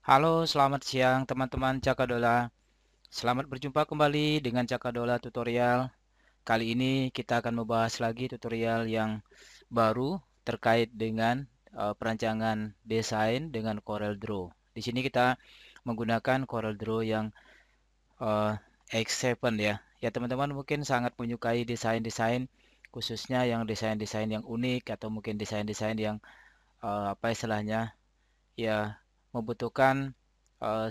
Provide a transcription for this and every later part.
Halo, selamat siang teman-teman Cakadola. Selamat berjumpa kembali dengan Cakadola Tutorial. Kali ini kita akan membahas lagi tutorial yang baru terkait dengan perancangan desain dengan CorelDRAW. Di sini kita menggunakan CorelDRAW yang eh, X7 ya. Ya teman-teman mungkin sangat menyukai desain-desain khususnya yang desain-desain yang unik atau mungkin desain-desain yang apa istilahnya ya membutuhkan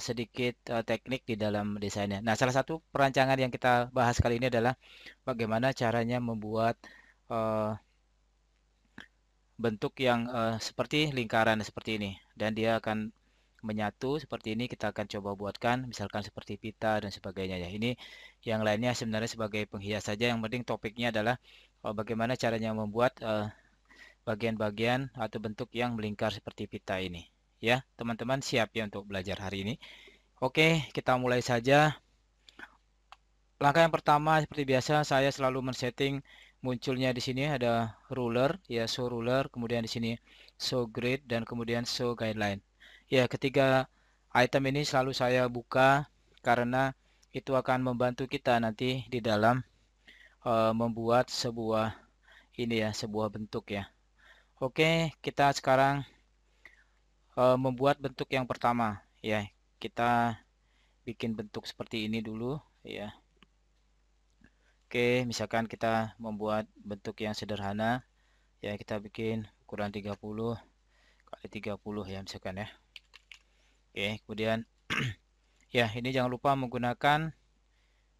sedikit teknik di dalam desainnya. Nah, salah satu perancangan yang kita bahas kali ini adalah bagaimana caranya membuat eh, bentuk yang seperti lingkaran seperti ini, dan dia akan menyatu seperti ini. Kita akan coba buatkan, misalkan seperti pita dan sebagainya ya. Ini yang lainnya sebenarnya sebagai penghias saja. Yang penting topiknya adalah bagaimana caranya membuat bagian-bagian atau bentuk yang melingkar seperti pita ini. Ya, teman-teman siap ya untuk belajar hari ini? Oke, kita mulai saja. Langkah yang pertama seperti biasa saya selalu men-setting munculnya di sini ada ruler ya, show ruler, kemudian di sini show grid dan kemudian show guideline. Ya, ketiga item ini selalu saya buka karena itu akan membantu kita nanti di dalam membuat sebuah ini ya, sebuah bentuk ya. Oke, kita sekarang membuat bentuk yang pertama ya. Kita bikin bentuk seperti ini dulu ya. Oke, misalkan kita membuat bentuk yang sederhana, ya kita bikin ukuran 30 kali 30 ya misalkan ya. Oke, kemudian ya ini jangan lupa menggunakan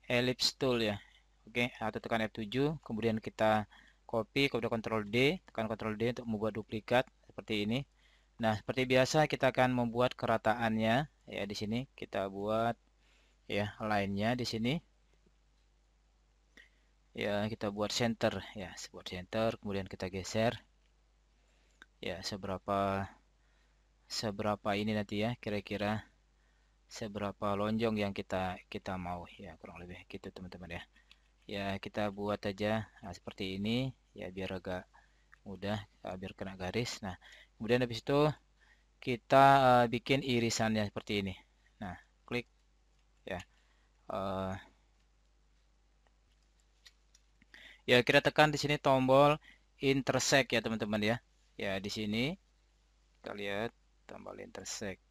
ellipse tool ya. Oke, atau tekan F7, kemudian kita copy, kemudian Ctrl D, tekan Ctrl D untuk membuat duplikat seperti ini. Nah, seperti biasa kita akan membuat kerataannya ya di sini. Kita buat ya line-nya di sini. Ya, kita buat center ya, buat center, kemudian kita geser ya seberapa seberapa ini nanti ya, kira-kira seberapa lonjong yang kita kita mau ya, kurang lebih gitu teman-teman ya. Ya, kita buat aja seperti ini ya biar agak mudah, biar kena garis. Nah, kemudian habis itu kita bikin irisannya seperti ini. Nah, klik ya. eh, Ya, kita tekan di sini tombol intersect ya teman-teman ya. Ya, di sini kita lihat tombol intersect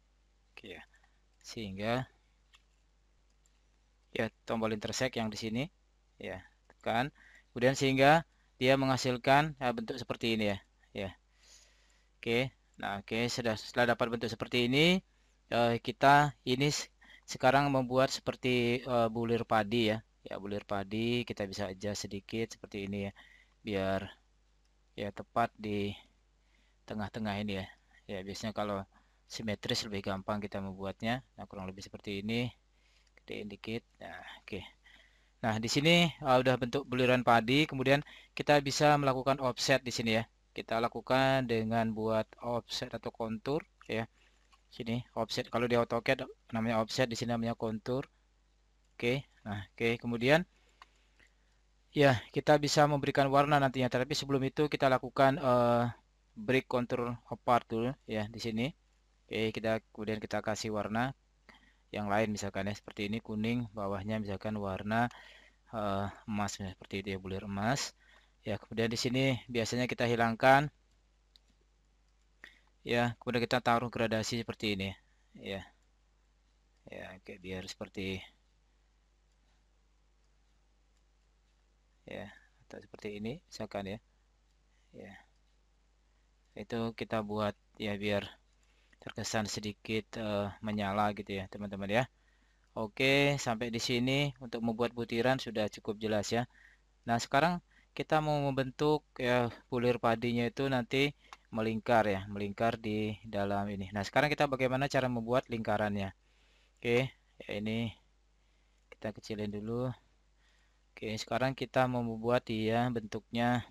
ya. Sehingga ya tombol intersect yang di sini ya, tekan. Kemudian sehingga dia menghasilkan bentuk seperti ini ya. Ya. Oke. Nah, oke, setelah dapat bentuk seperti ini, kita ini sekarang membuat seperti bulir padi ya. Ya, bulir padi kita bisa aja sedikit seperti ini ya. Biar ya tepat di tengah-tengah ini ya. Ya, biasanya kalau simetris lebih gampang kita membuatnya. Nah, kurang lebih seperti ini. Gedein dikit. Nah, oke. Nah, di sini udah bentuk buliran padi, kemudian kita bisa melakukan offset di sini ya. Kita lakukan dengan buat offset atau kontur ya. Sini offset, kalau di AutoCAD namanya offset, di sini namanya kontur. Oke. Nah, oke, kemudian ya kita bisa memberikan warna nantinya, tapi sebelum itu kita lakukan break contour apart dulu ya di sini. Oke, kita kemudian kita kasih warna yang lain misalkan ya seperti ini, kuning, bawahnya misalkan warna emas ya, seperti itu ya, bulir emas. Ya, kemudian di sini biasanya kita hilangkan ya, kemudian kita taruh gradasi seperti ini ya. Ya, oke, biar seperti ya, atau seperti ini misalkan ya. Ya, itu kita buat ya biar terkesan sedikit menyala gitu ya, teman-teman ya. Oke, sampai di sini untuk membuat butiran sudah cukup jelas ya. Nah, sekarang kita mau membentuk ya bulir padinya itu nanti melingkar ya, melingkar di dalam ini. Nah, sekarang kita bagaimana cara membuat lingkarannya? Oke, ya ini kita kecilin dulu. Oke, sekarang kita mau membuat dia bentuknya.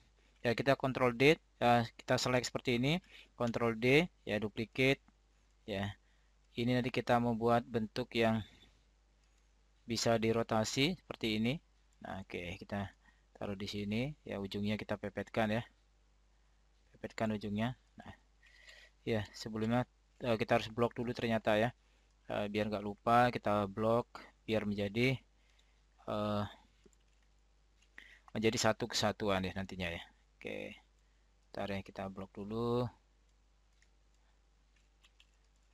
Ya, kita Ctrl D, ya, kita select seperti ini, Ctrl D, ya duplicate, ya. Ini nanti kita membuat bentuk yang bisa dirotasi seperti ini. Nah, oke, kita taruh di sini, ya ujungnya kita pepetkan ya, pepetkan ujungnya. Nah, ya sebelumnya kita harus blok dulu ternyata ya. biar nggak lupa kita blok biar menjadi satu kesatuan ya nantinya ya. Oke, ntar ya kita blok dulu.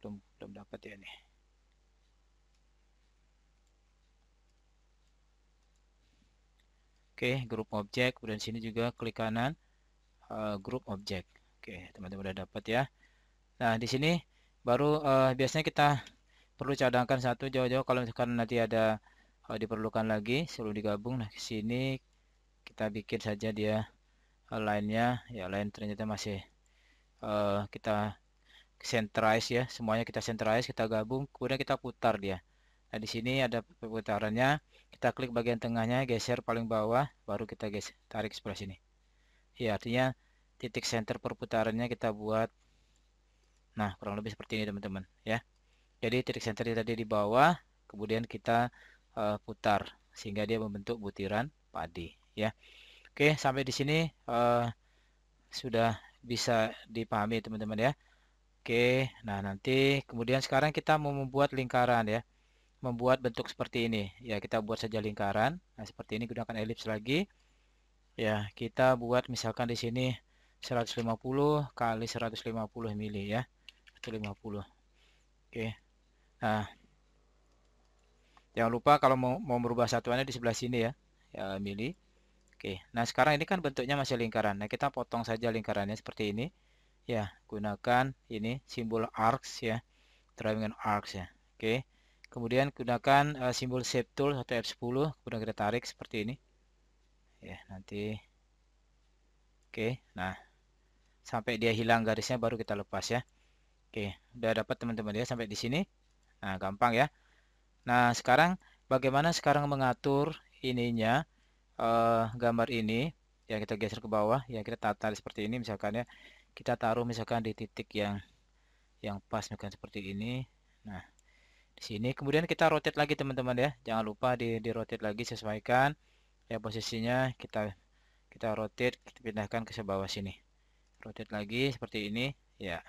Belum dapat ya nih. Oke, grup objek. Kemudian sini juga klik kanan, grup objek. Oke, teman-teman udah dapat ya. Nah, di sini baru biasanya kita perlu cadangkan satu jauh-jauh kalau misalkan nanti ada diperlukan lagi sebelum digabung. Nah, ke sini kita bikin saja dia line-nya. Ya, line ternyata masih kita centralize ya. Semuanya kita centralize, kita gabung, kemudian kita putar dia. Nah, di sini ada pemutarannya. Kita klik bagian tengahnya, geser paling bawah, baru kita tarik sebelah sini. Ya, artinya titik center perputarannya kita buat. Nah, kurang lebih seperti ini teman-teman ya. Jadi titik center tadi di bawah, kemudian kita putar sehingga dia membentuk butiran padi ya. Oke, sampai di sini sudah bisa dipahami teman-teman ya. Oke, nah nanti kemudian sekarang kita mau membuat lingkaran ya. Membuat bentuk seperti ini. Ya, kita buat saja lingkaran. Nah, seperti ini gunakan elips lagi. Ya, kita buat misalkan di sini 150 kali 150 mili ya. 150. Oke. Nah, jangan lupa kalau mau merubah satuannya di sebelah sini ya. Ya, mili. Oke. Nah, sekarang ini kan bentuknya masih lingkaran. Nah, kita potong saja lingkarannya seperti ini. Ya, gunakan ini simbol arcs ya. Drawing an arcs ya. Oke. Kemudian gunakan simbol shape tool atau F10, kemudian kita tarik seperti ini. Ya, nanti oke. Nah, sampai dia hilang garisnya baru kita lepas ya. Oke, udah dapat teman-teman ya sampai di sini. Nah, gampang ya. Nah, sekarang bagaimana sekarang mengatur ininya gambar ini yang kita geser ke bawah, yang kita tata seperti ini misalkan ya. Kita taruh misalkan di titik yang pas misalkan seperti ini. Nah, di sini kemudian kita rotate lagi teman-teman ya. Jangan lupa di rotate lagi, sesuaikan ya posisinya, kita rotate, kita pindahkan ke bawah sini. Rotate lagi seperti ini ya.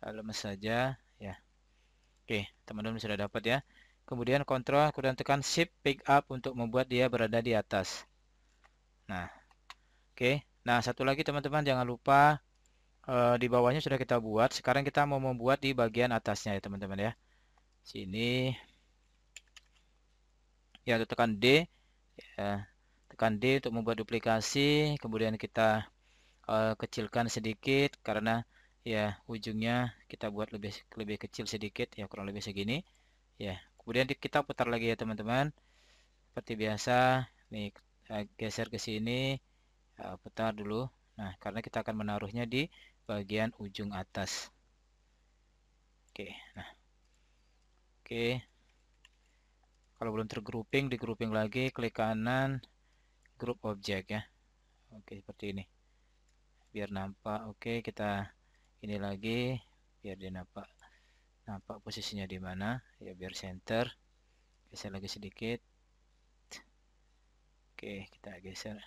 Lemes saja ya. Oke, teman-teman sudah dapat ya. Kemudian kontrol, kemudian tekan shift pick up untuk membuat dia berada di atas. Nah, oke. Nah, satu lagi teman-teman jangan lupa di bawahnya sudah kita buat. Sekarang kita mau membuat di bagian atasnya ya teman-teman ya. Sini ya, tekan D ya. Tekan D untuk membuat duplikasi. Kemudian kita kecilkan sedikit karena ya ujungnya kita buat lebih kecil sedikit ya, kurang lebih segini ya. Kemudian kita putar lagi ya teman-teman seperti biasa nih, geser ke sini, putar dulu. Nah, karena kita akan menaruhnya di bagian ujung atas. Oke, nah oke, kalau belum tergrouping, di grouping lagi, klik kanan, group objek ya. Oke, seperti ini biar nampak. Oke, kita ini lagi biar dia nampak posisinya di mana ya, biar center. Geser lagi sedikit. Oke, kita geser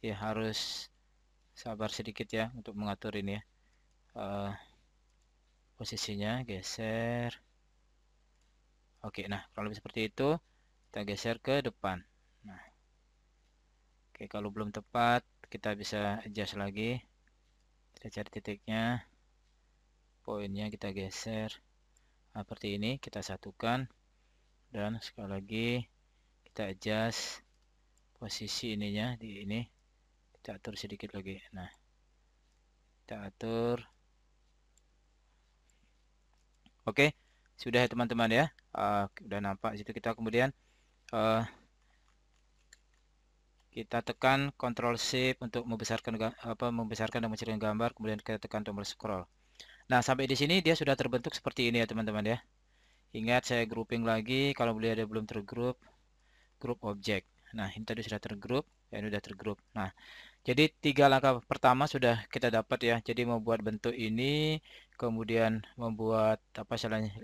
ya, harus sabar sedikit ya untuk mengatur ini ya, posisinya geser. Oke, nah kalau lebih seperti itu kita geser ke depan. Nah, oke, kalau belum tepat kita bisa adjust lagi, kita cari titiknya, poinnya kita geser. Nah, seperti ini kita satukan, dan sekali lagi kita adjust posisi ininya di ini, kita atur sedikit lagi. Nah, kita atur. Oke, sudah ya teman-teman ya. Udah nampak situ. Kita kemudian kita tekan Ctrl Shift untuk membesarkan dan mengecilkan gambar, kemudian kita tekan tombol scroll. Nah, sampai di sini dia sudah terbentuk seperti ini ya teman-teman ya. Ingat, saya grouping lagi kalau beliau ada belum tergroup, group objek. Nah, ini tadi sudah tergroup, ya ini sudah tergroup. Nah, jadi 3 langkah pertama sudah kita dapat ya. Jadi membuat bentuk ini, kemudian membuat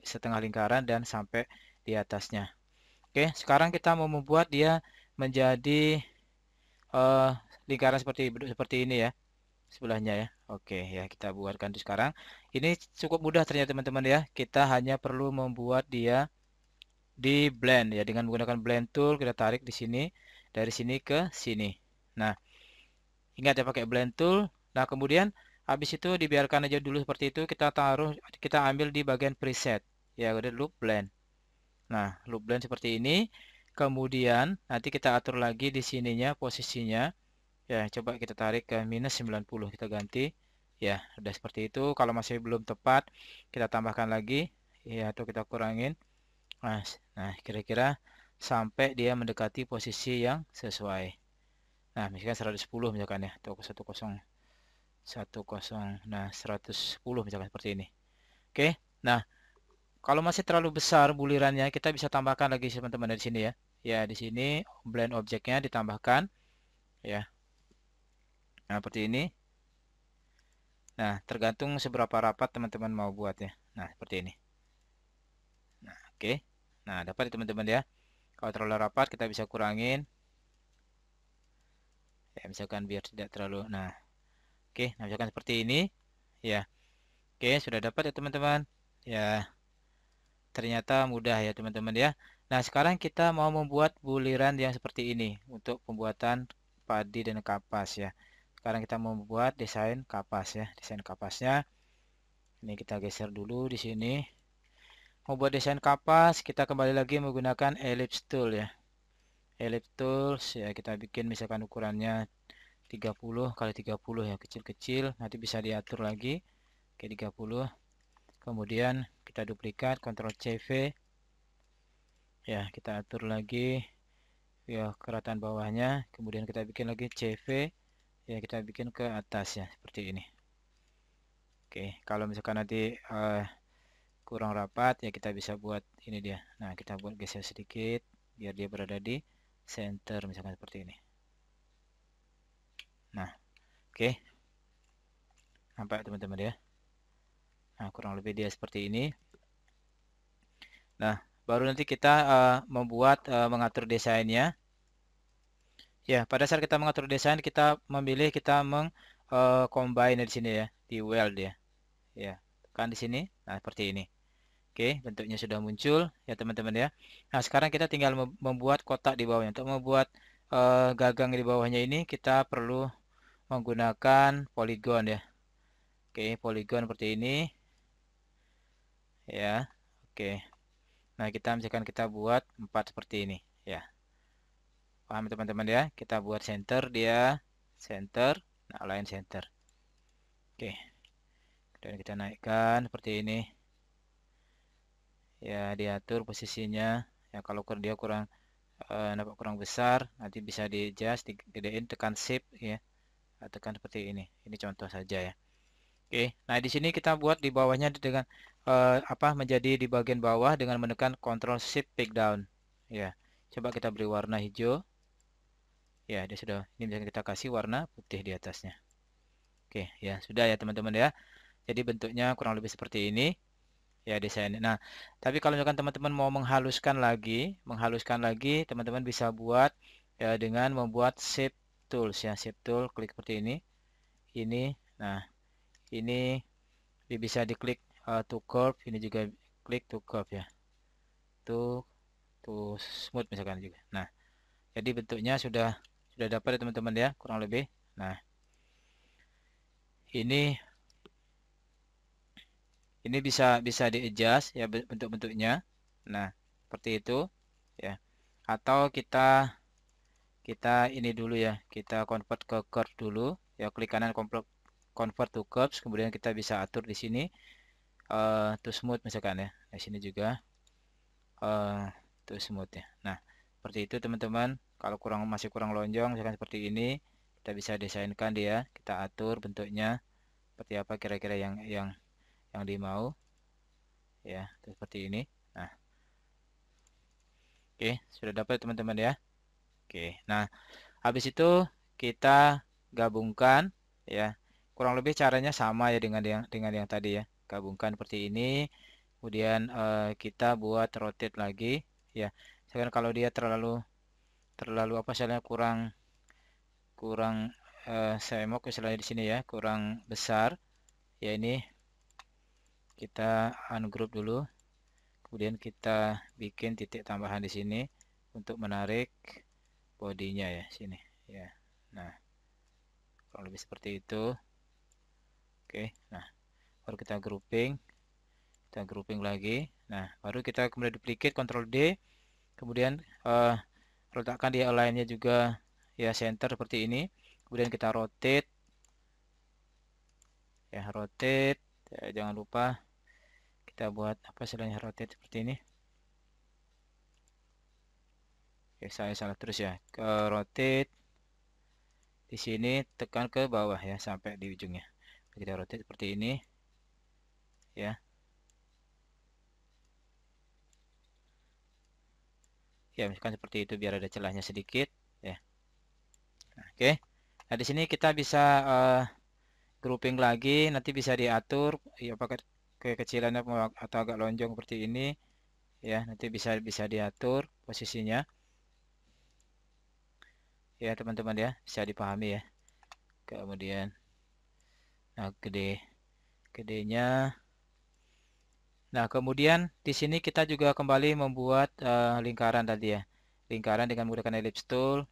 setengah lingkaran dan sampai di atasnya. Oke, sekarang kita mau membuat dia menjadi lingkaran seperti ini ya, sebelahnya ya. Oke ya, kita buatkan itu sekarang. Ini cukup mudah ternyata teman-teman ya. Kita hanya perlu membuat dia di blend ya, dengan menggunakan blend tool kita tarik di sini dari sini ke sini. Nah, ingat ya pakai blend tool. Nah, kemudian habis itu dibiarkan aja dulu seperti itu. Kita ambil di bagian preset. Ya, udah loop blend. Nah, loop blend seperti ini. Kemudian nanti kita atur lagi di sininya posisinya. Ya, coba kita tarik ke minus 90. Kita ganti. Ya, udah seperti itu. Kalau masih belum tepat, kita tambahkan lagi. Ya, atau kita kurangin. Nah, kira-kira sampai dia mendekati posisi yang sesuai. Nah, misalkan 110 misalkan ya. Atau 10. Nah, 110 misalkan seperti ini. Oke. Nah, kalau masih terlalu besar bulirannya, kita bisa tambahkan lagi teman-teman dari sini ya. Ya, di sini blend objeknya ditambahkan ya. Nah, seperti ini. Nah, tergantung seberapa rapat teman-teman mau buat ya. Nah, seperti ini. Nah, oke. Nah, dapat ya teman-teman ya. Kalau terlalu rapat kita bisa kurangin. Ya, misalkan biar tidak terlalu. Nah, oke. Nah, misalkan seperti ini. Ya. Oke, sudah dapat ya teman-teman. Ya, ternyata mudah ya teman-teman ya. Nah, sekarang kita mau membuat buliran yang seperti ini untuk pembuatan padi dan kapas ya. Sekarang kita mau membuat desain kapas ya. Desain kapasnya. Ini kita geser dulu di sini. Mau buat desain kapas, kita kembali lagi menggunakan ellipse tool ya. Ellipse tools ya, kita bikin misalkan ukurannya 30 kali 30 ya, kecil-kecil. Nanti bisa diatur lagi ke 30. Kemudian kita duplikat, Ctrl CV. Ya, kita atur lagi ya keratan bawahnya. Kemudian kita bikin lagi CV. Ya, kita bikin ke atas ya, seperti ini. Oke, kalau misalkan nanti kurang rapat ya kita bisa buat ini dia. Nah, kita buat geser sedikit biar dia berada di center misalkan seperti ini. Nah, oke. Nampak teman-teman ya. Nah, kurang lebih dia seperti ini. Nah, baru nanti kita mengatur desainnya. Ya, pada saat kita mengatur desain kita memilih kita combine di sini ya, di weld ya. Ya, tekan di sini. Nah, seperti ini. Oke, bentuknya sudah muncul ya teman-teman ya. Nah, sekarang kita tinggal membuat kotak di bawahnya. Untuk membuat gagang di bawahnya ini kita perlu menggunakan poligon ya. Oke, poligon seperti ini ya. Oke. Nah, misalkan kita buat 4 seperti ini ya. Paham teman-teman ya? Kita buat center dia center, nah align center. Oke. Dan kita naikkan seperti ini. Ya, diatur posisinya. Ya, kalau dia nampak kurang besar, nanti bisa di adjust, digedein, tekan shift ya. Tekan seperti ini. Ini contoh saja ya. Oke. Nah, di sini kita buat di bawahnya dengan menjadi di bagian bawah dengan menekan Ctrl Shift Pick Down. Ya. Coba kita beri warna hijau. Ya, dia sudah. Ini bisa kita kasih warna putih di atasnya. Oke, ya sudah ya teman-teman ya. Jadi bentuknya kurang lebih seperti ini ya desainnya. Nah, tapi kalau misalkan teman-teman mau menghaluskan lagi, teman-teman bisa buat ya dengan membuat shape tools ya, shape tool, klik seperti ini. Ini, nah ini bisa diklik to curve, ini juga klik to curve ya, to smooth misalkan juga. Nah, jadi bentuknya sudah dapat ya teman-teman ya, kurang lebih. Nah, ini bisa di adjust ya bentuk-bentuknya. Nah, seperti itu ya. Atau kita ini dulu ya. Kita convert ke curve dulu. Ya, klik kanan convert to curves, kemudian kita bisa atur di sini to smooth misalkan ya. Di sini juga to smooth ya. Nah, seperti itu teman-teman. Kalau masih kurang lonjong misalkan seperti ini, kita bisa desainkan dia, kita atur bentuknya seperti apa kira-kira yang dimau ya, seperti ini. Nah, oke, sudah dapat teman-teman ya. Oke, nah habis itu kita gabungkan ya. Kurang lebih caranya sama ya dengan yang tadi ya. Gabungkan seperti ini. Kemudian kita buat rotate lagi ya. Misalkan kalau dia terlalu terlalu apa misalnya kurang kurang semok misalnya di sini ya, kurang besar. Ya ini kita ungroup dulu. Kemudian kita bikin titik tambahan di sini untuk menarik bodinya ya sini ya. Nah, kurang lebih seperti itu. Oke, nah baru kita grouping lagi. Nah, baru kita kemudian duplicate, Ctrl D, kemudian letakkan di align-nya juga ya center seperti ini. Kemudian kita rotate, ya rotate. Ya, jangan lupa kita buat apa istilahnya rotate seperti ini. Oke, saya salah terus ya. Ke rotate di sini, tekan ke bawah ya sampai di ujungnya. Kita rotate seperti ini ya. Ya, misalkan seperti itu biar ada celahnya sedikit ya. Nah, oke. Nah, di sini kita bisa grouping lagi, nanti bisa diatur ya pakai kekecilannya atau agak lonjong seperti ini ya. Nanti bisa bisa diatur posisinya. Ya, teman-teman ya, bisa dipahami ya. Kemudian nah gedenya. Nah, kemudian di sini kita juga kembali membuat lingkaran tadi ya. Lingkaran dengan menggunakan ellipse tool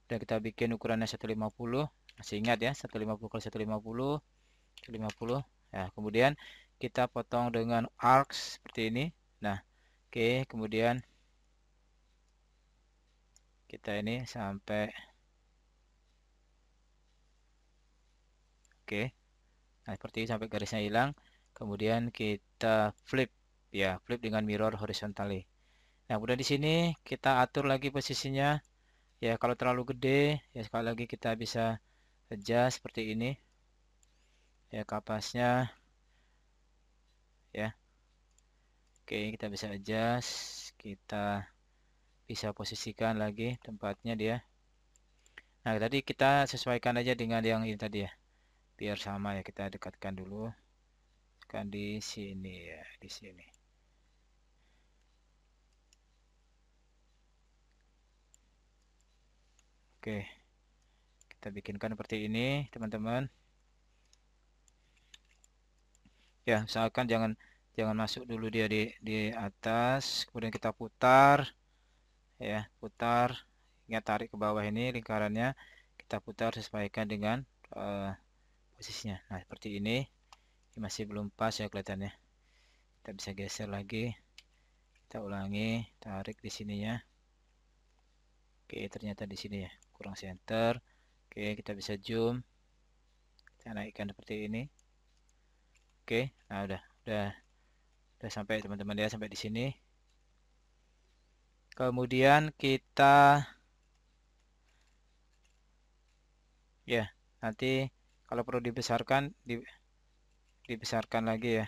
dan kita bikin ukurannya 150. Masih ingat ya, 150 kali 150, 150. Nah, kemudian kita potong dengan arcs seperti ini. Nah, oke, kemudian kita ini sampai oke. Nah, seperti ini sampai garisnya hilang. Kemudian kita flip ya, flip dengan mirror horizontally. Nah, kemudian di sini kita atur lagi posisinya. Ya, kalau terlalu gede, ya sekali lagi kita bisa adjust seperti ini. Ya, kapasnya ya. Oke, kita bisa adjust. Kita bisa posisikan lagi tempatnya dia. Nah, tadi kita sesuaikan aja dengan yang ini tadi ya. Biar sama ya, kita dekatkan dulu. Kan di sini ya, di sini. Oke. Kita bikinkan seperti ini, teman-teman. Ya, misalkan jangan masuk dulu dia di atas, kemudian kita putar ya, putar. Ingat tarik ke bawah ini lingkarannya, kita putar sesuaikan dengan posisinya. Nah, seperti ini. Ini masih belum pas ya kelihatannya. Kita bisa geser lagi. Kita ulangi, tarik di sininya. Oke, ternyata di sini ya, kurang center. Oke, kita bisa zoom. Kita naikkan seperti ini. Oke, nah udah sampai teman-teman ya, sampai di sini. Kemudian kita ya, nanti kalau perlu dibesarkan dibesarkan lagi ya.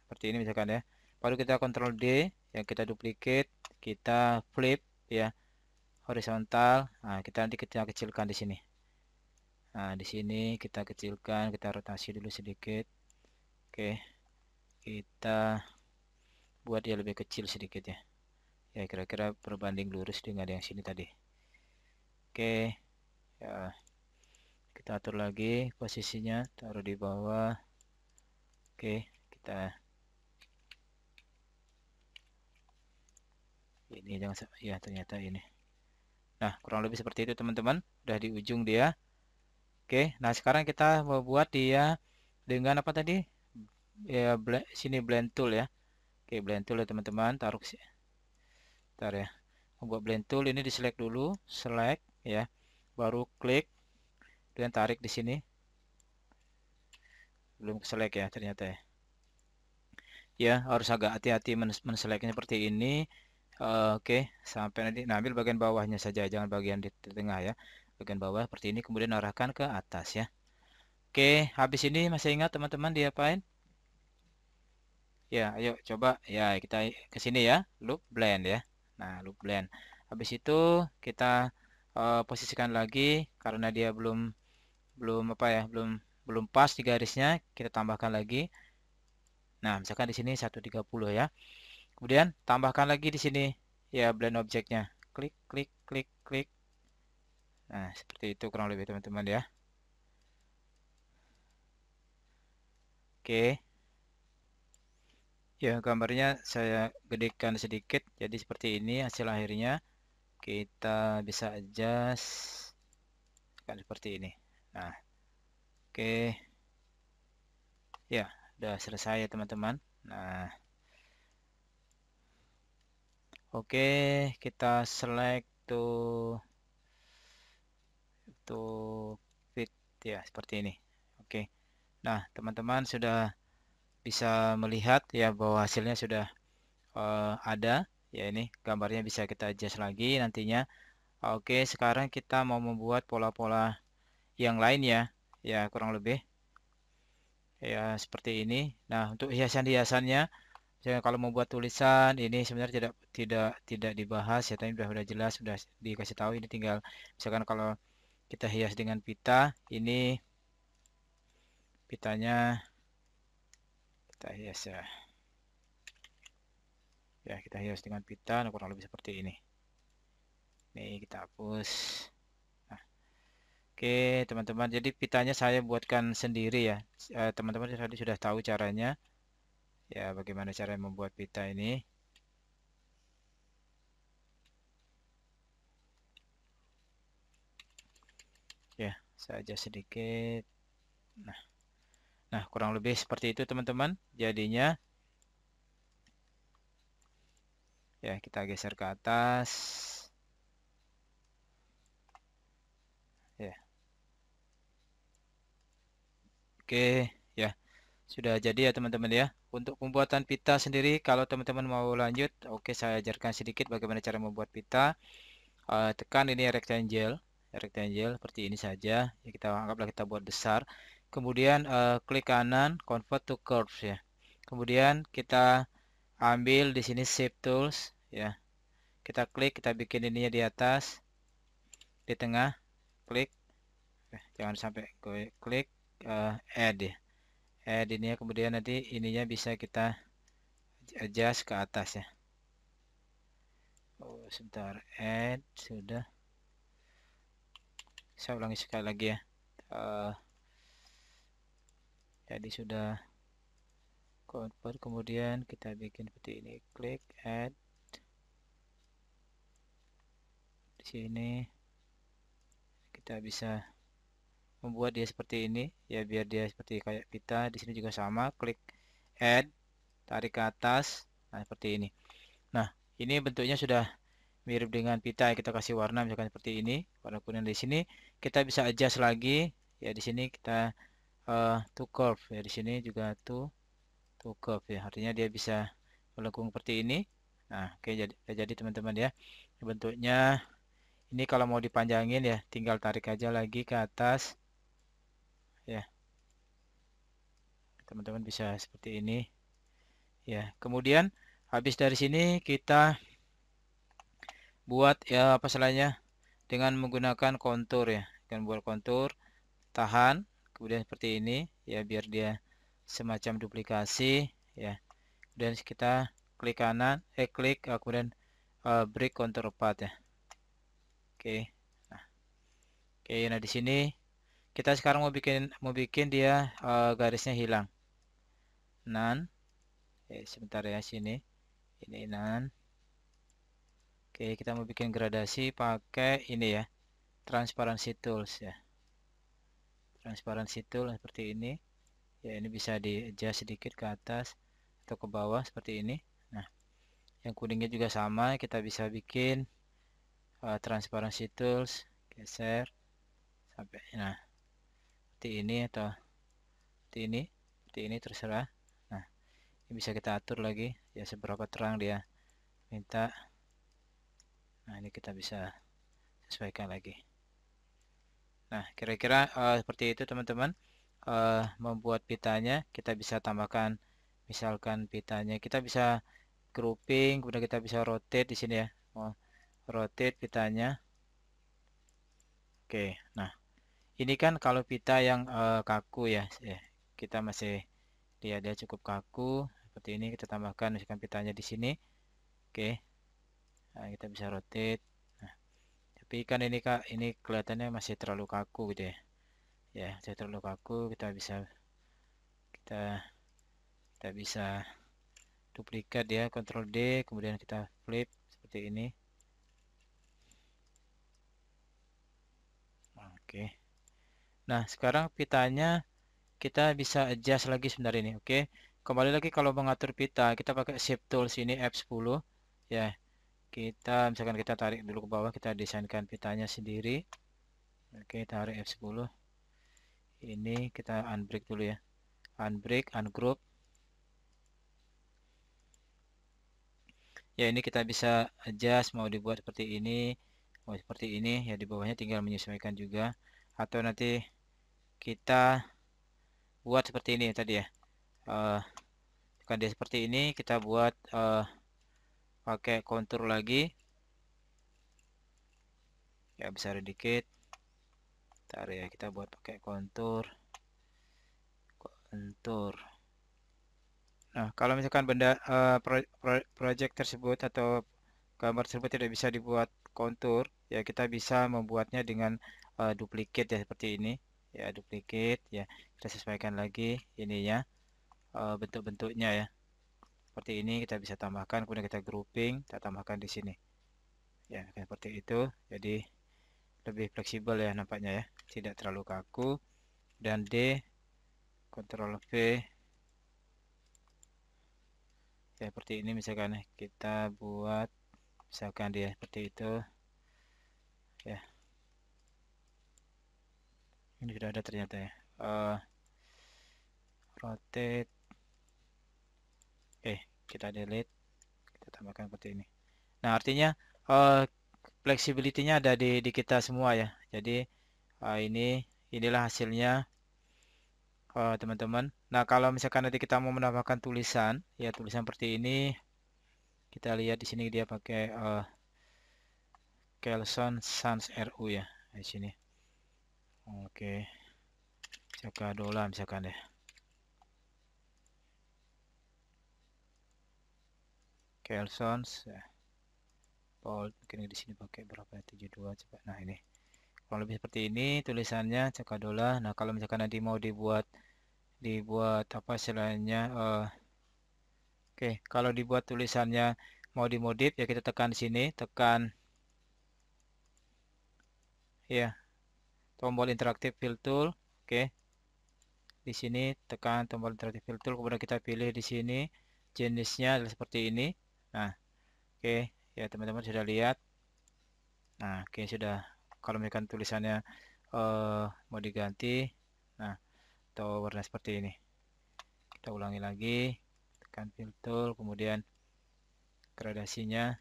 Seperti ini misalkan ya. Baru kita Ctrl D, yang kita duplicate, kita flip ya, horizontal. Nah, kita nanti kita kecilkan di sini. Nah, di sini kita kecilkan, kita rotasi dulu sedikit. Oke. Kita buat dia lebih kecil sedikit ya. Ya, kira-kira berbanding lurus dengan yang sini tadi. Oke. Ya. Kita atur lagi posisinya, taruh di bawah. Oke, kita ini jangan ya ternyata ini. Nah, kurang lebih seperti itu teman-teman. Udah di ujung dia. Oke, nah sekarang kita mau buat dia dengan apa tadi? Ya, sini blend tool ya. Oke, blend tool ya teman-teman. Taruh sih. Bentar ya. Membuat blend tool ini di select dulu, select ya. Baru klik dan tarik di sini. Belum select ya ternyata ya. Ya, harus agak hati-hati men-selectnya seperti ini. Oke, sampai nanti nah, ambil bagian bawahnya saja, jangan bagian di tengah ya. Bagian bawah seperti ini, kemudian arahkan ke atas ya. Oke, habis ini masih ingat teman-teman diapain? Ya, ayo coba ya kita ke sini ya, loop blend ya. Nah, loop blend. Habis itu kita posisikan lagi karena dia belum belum apa ya, belum pas di garisnya, kita tambahkan lagi. Nah, misalkan di sini 130 ya. Kemudian tambahkan lagi di sini ya blend objeknya. Klik, klik, klik, klik. Nah, seperti itu kurang lebih teman-teman ya. Oke. Ya, gambarnya saya gedekan sedikit. Jadi seperti ini hasil akhirnya. Kita bisa adjust kan seperti ini. Nah, oke. Ya, udah selesai ya teman-teman. Nah, oke, kita select to fit ya seperti ini. Oke. Nah, teman-teman sudah bisa melihat ya bahwa hasilnya sudah ada. Ya ini gambarnya bisa kita adjust lagi nantinya. Oke, sekarang kita mau membuat pola-pola yang lain ya. Ya, kurang lebih ya seperti ini. Nah, untuk hiasan-hiasannya, misalnya kalau membuat tulisan ini sebenarnya tidak dibahas ya, tapi sudah jelas, sudah dikasih tahu. Ini tinggal misalkan kalau kita hias dengan pita, ini pitanya kita hias ya. Ya, kita hias dengan pita, nah, kurang lebih seperti ini. Ini kita hapus. Nah, oke, teman-teman. Jadi pitanya saya buatkan sendiri ya. Teman-teman tadi sudah tahu caranya. Ya, bagaimana cara membuat pita ini. Ya, saja sedikit. Nah, kurang lebih seperti itu teman-teman. Jadinya ya kita geser ke atas. Ya, oke, ya sudah jadi ya teman-teman ya. Untuk pembuatan pita sendiri, kalau teman-teman mau lanjut, oke saya ajarkan sedikit bagaimana cara membuat pita. Tekan ini rectangle, rectangle seperti ini saja. Ya, kita anggaplah kita buat besar. Kemudian klik kanan, convert to curves ya. Kemudian kita ambil di sini shape tools ya. Kita klik, kita bikin ininya di atas, di tengah, klik. Jangan sampai klik add ya. Add ini ya, kemudian nanti ininya bisa kita adjust ke atas ya. Oh, sebentar, add sudah. Saya ulangi sekali lagi ya. Jadi sudah convert, kemudian kita bikin seperti ini, klik add di sini. Kita bisa membuat dia seperti ini ya, biar dia seperti kayak pita. Di sini juga sama, klik add, tarik ke atas. Nah, seperti ini. Nah, ini bentuknya sudah mirip dengan pita. Kita kasih warna misalkan seperti ini, warna kuning. Di sini kita bisa adjust lagi ya. Di sini kita to curve ya. Di sini juga to curve ya, artinya dia bisa melengkung seperti ini. Nah, oke, jadi teman-teman ya, bentuknya ini kalau mau dipanjangin ya tinggal tarik aja lagi ke atas ya, teman-teman bisa seperti ini ya. Kemudian habis dari sini kita buat ya apa salahnya dengan menggunakan kontur ya. Dengan buat kontur, tahan, kemudian seperti ini ya, biar dia semacam duplikasi ya. Dan kita klik kanan, klik kemudian break contour path ya. Oke. Nah, oke, nah di sini kita sekarang mau bikin dia garisnya hilang. None. Sebentar ya sini. Ini none. Oke, kita mau bikin gradasi pakai ini ya. Transparency tools ya. Transparency tool seperti ini. Ya, ini bisa di adjust sedikit ke atas atau ke bawah seperti ini. Nah, yang kuningnya juga sama, kita bisa bikin transparency tools, geser sampai nah seperti ini atau seperti ini terserah. Nah, ini bisa kita atur lagi ya seberapa terang dia minta. Nah, ini kita bisa sesuaikan lagi. Nah, kira-kira seperti itu teman-teman. Membuat pitanya kita bisa tambahkan, misalkan pitanya kita bisa grouping, kemudian kita bisa rotate di sini ya. Oh, rotate pitanya. Oke, nah ini kan kalau pita yang kaku ya, kita masih lihat dia cukup kaku seperti ini. Kita tambahkan misalkan pitanya di sini. Oke, nah, kita bisa rotate. Nah, Tapi kan ini Kak, ini kelihatannya masih terlalu kaku gitu ya. Ya, saya terlalu kaku, kita kita bisa duplikat ya, Ctrl D, kemudian kita flip seperti ini. Oke. Nah, sekarang pitanya kita bisa adjust lagi sebentar ini. Oke. Kembali lagi kalau mengatur pita, kita pakai Shape Tool sini F10 ya. Kita misalkan kita tarik dulu ke bawah, kita desainkan pitanya sendiri. Oke, tarik F10. Ini kita unbreak dulu ya. Unbreak, ungroup. Ya, ini kita bisa adjust mau dibuat seperti ini, mau seperti ini. Ya, di bawahnya tinggal menyesuaikan juga. Atau nanti kita buat seperti ini tadi ya. Bukan dia seperti ini, kita buat pakai kontur lagi. Ya, besar dikit. Tarik ya, kita buat pakai kontur. Nah, kalau misalkan project tersebut atau gambar tersebut tidak bisa dibuat kontur, ya kita bisa membuatnya dengan duplicate ya seperti ini. Ya, duplicate ya. Kita sesuaikan lagi ininya, bentuk-bentuknya ya. Seperti ini kita bisa tambahkan, kemudian kita grouping, kita tambahkan di sini. Ya, seperti itu. Jadi lebih fleksibel ya nampaknya ya. Tidak terlalu kaku. Dan D, Ctrl V. Ya, seperti ini misalkan kita buat misalkan dia seperti itu ya, ini sudah ada ternyata ya. Rotate, kita delete, kita tambahkan seperti ini. Nah, artinya flexibility-nya ada di kita semua ya. Jadi inilah hasilnya teman-teman. Nah, kalau misalkan nanti kita mau menambahkan tulisan ya, tulisan seperti ini, kita lihat di sini dia pakai Kelson Sans RU ya di sini. Oke, Jaka Dola misalkan ya. Kelsons ya. Bold mungkin di sini pakai berapa ya, 72 coba. Nah, ini kurang lebih seperti ini tulisannya Cakadola. Nah, kalau misalkan nanti mau dibuat apa istilahnya, oke, kalau dibuat tulisannya mau dimodif ya kita tekan sini, tekan ya tombol interaktif fill tool. Oke, di sini tekan tombol interaktif fill tool, kemudian kita pilih di sini jenisnya adalah seperti ini. Nah, oke ya teman-teman sudah lihat. Nah, oke sudah. Kalau misalkan tulisannya mau diganti, nah atau warna seperti ini, kita ulangi lagi, tekan fill tool, kemudian gradasinya,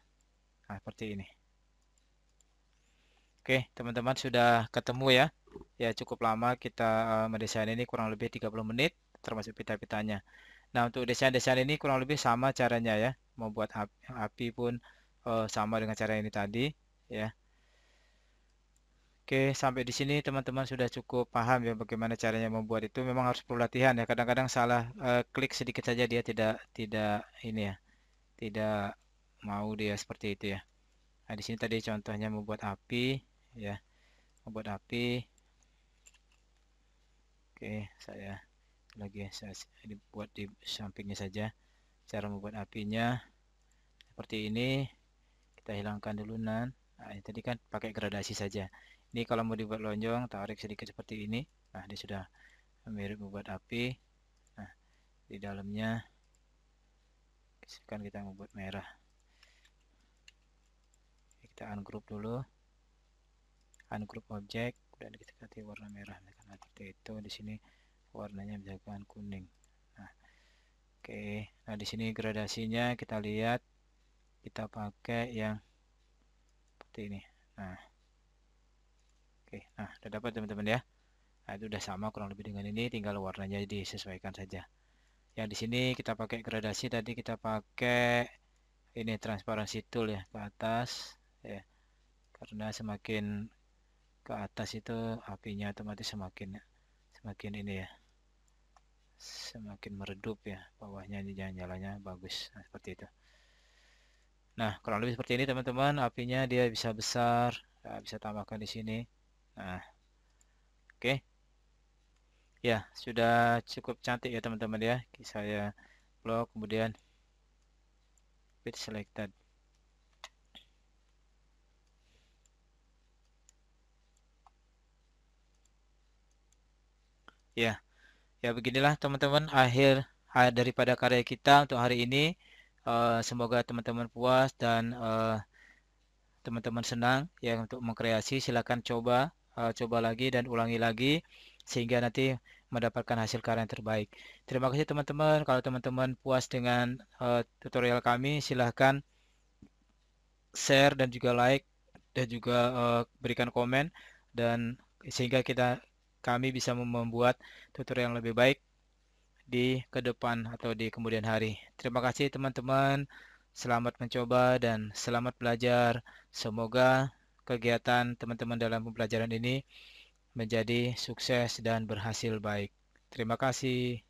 nah seperti ini. Oke teman-teman sudah ketemu ya. Ya cukup lama kita mendesain ini, kurang lebih 30 menit termasuk pita-pitanya. Nah, untuk desain-desain ini kurang lebih sama caranya ya. Membuat api pun sama dengan cara ini tadi ya. Oke, sampai di sini teman-teman sudah cukup paham ya bagaimana caranya membuat itu. Memang harus perlu latihan ya. Kadang-kadang salah klik sedikit saja dia tidak tidak ini ya, tidak mau dia seperti itu ya. Nah, di sini tadi contohnya membuat api ya, membuat api. Oke, saya buat di sampingnya saja. Cara membuat apinya seperti ini. Kita hilangkan dulu nan. Nah, ini tadi kan pakai gradasi saja. Ini kalau mau dibuat lonjong, tarik sedikit seperti ini. Nah, dia sudah mirip membuat api. Nah, di dalamnya kan kita membuat merah. Kita ungroup dulu, ungroup objek, dan kita ganti warna merah. Karena seperti itu di sini warnanya misalkan kuning. Nah, oke. Nah, di sini gradasinya kita lihat, kita pakai yang seperti ini. Nah, oke. Nah, udah dapat teman-teman ya. Nah, itu udah sama kurang lebih dengan ini, tinggal warnanya disesuaikan saja. Yang di sini kita pakai gradasi, tadi kita pakai ini transparansi tool ya ke atas ya. Karena semakin ke atas itu apinya otomatis semakin ini ya. Semakin meredup ya, bawahnya ini jalan-jalannya bagus. Nah, seperti itu. Nah, kurang lebih seperti ini teman-teman. Apinya dia bisa besar. Nah, bisa tambahkan di sini. Nah, oke. Ya, sudah cukup cantik ya teman-teman ya. Saya blok kemudian fit selected. Ya, ya beginilah teman-teman akhir daripada karya kita untuk hari ini. Semoga teman-teman puas dan teman-teman senang ya untuk mengkreasi. Silakan coba lagi dan ulangi lagi sehingga nanti mendapatkan hasil karya yang terbaik. Terima kasih teman-teman. Kalau teman-teman puas dengan tutorial kami, silahkan share dan juga like dan juga berikan komen dan sehingga kami bisa membuat tutorial yang lebih baik di ke depan atau di kemudian hari. Terima kasih teman-teman. Selamat mencoba dan selamat belajar. Semoga kegiatan teman-teman dalam pembelajaran ini menjadi sukses dan berhasil baik. Terima kasih.